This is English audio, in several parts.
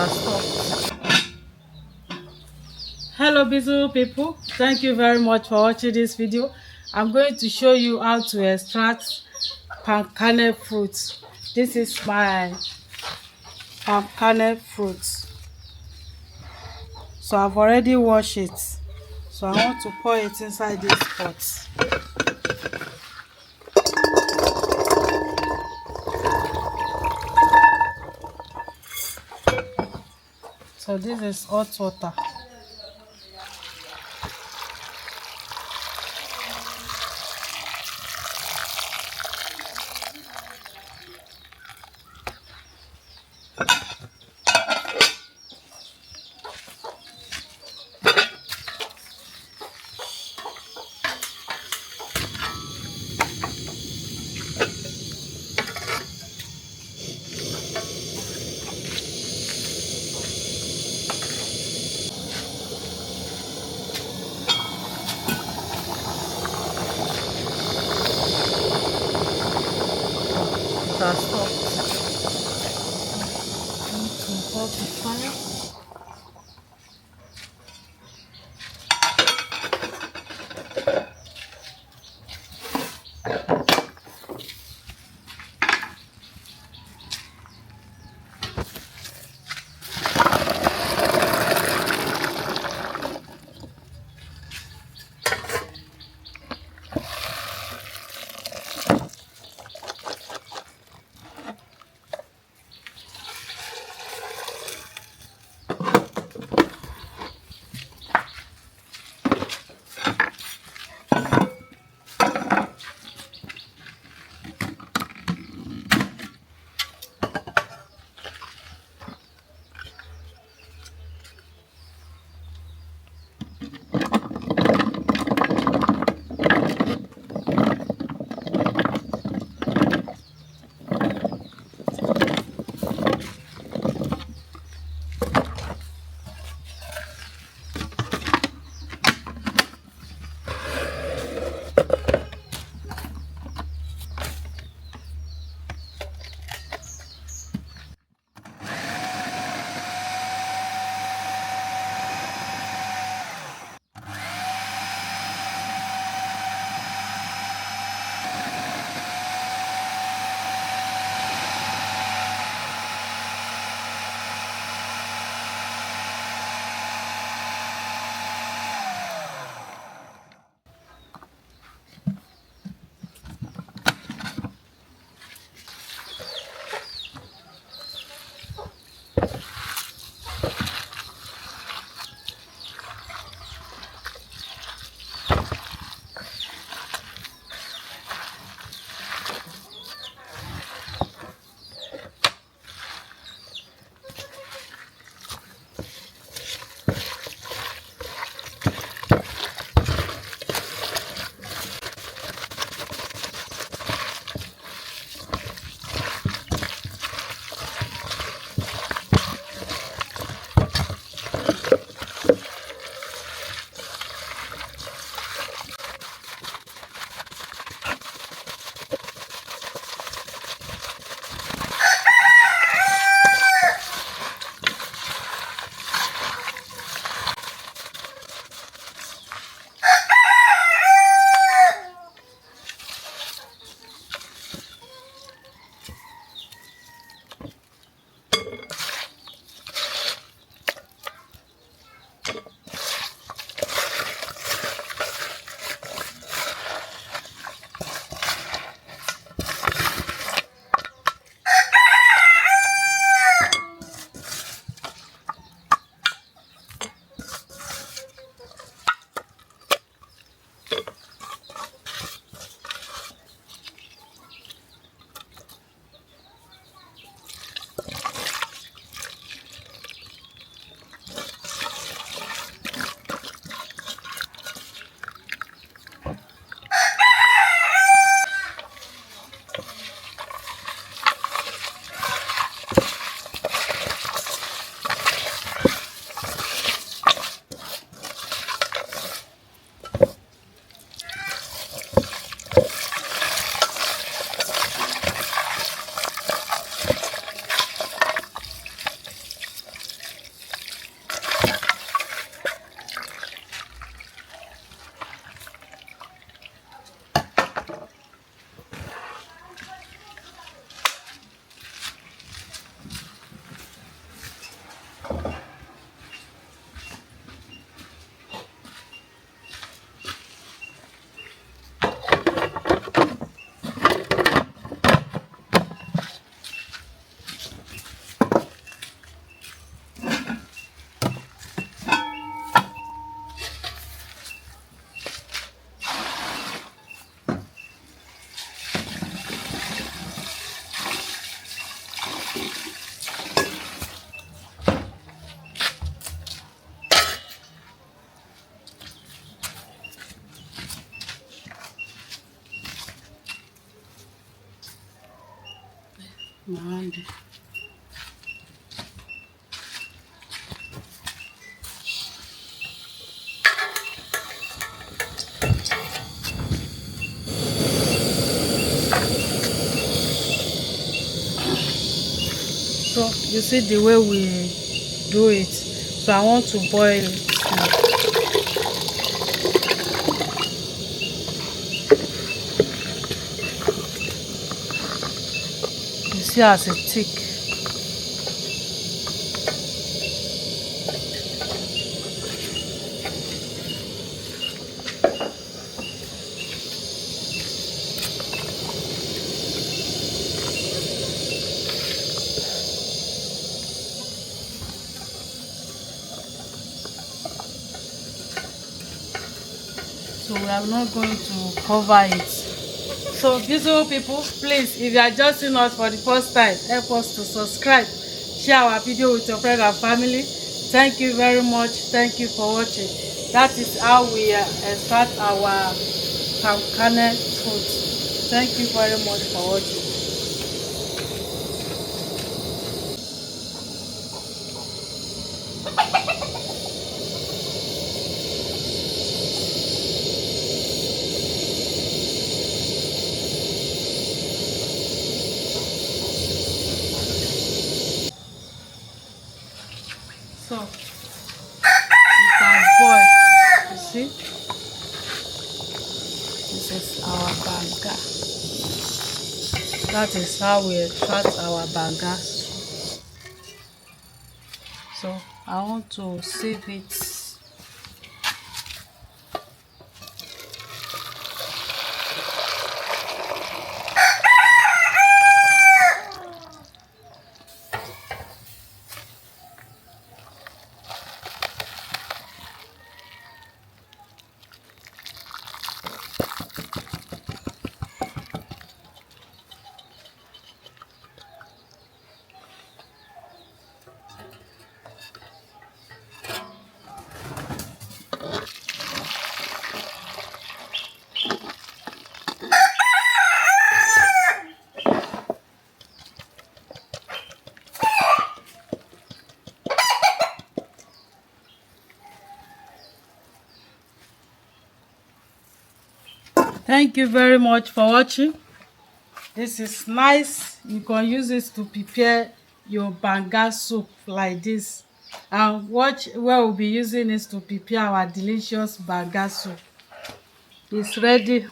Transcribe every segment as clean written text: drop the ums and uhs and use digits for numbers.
water stop. Hello beautiful people, thank you very much for watching this video. I'm going to show you how to extract palm kernel fruit. This is my palm kernel fruit. So I've already washed it, so I want to pour it inside this pot. So this is hot water. my hand. So you see the way we do it. So I want to boil it now. You see as it's thick. So we are not going to cover it. So beautiful people, please, if you are just seeing us for the first time, help us to subscribe, share our video with your friends and family. Thank you very much. Thank you for watching. That is how we extract our palm kernel fruit. Thank you very much for watching. So it can boil. You see, this is our banga. That is how we extract our banga. So I want to save it. Thank you very much for watching. This is nice. You can use this to prepare your banga soup like this. And watch where we'll be using this to prepare our delicious banga soup. It's ready.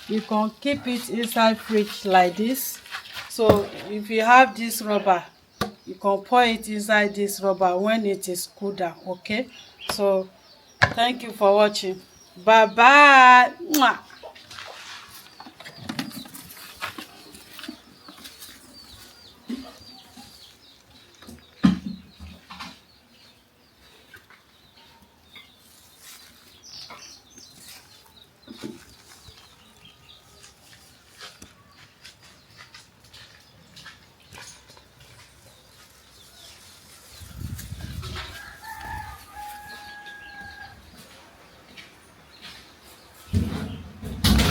You can keep it inside fridge like this. So if you have this rubber, you can pour it inside this rubber when it is cooled down. Okay, so thank you for watching. Bye bye. Mwah.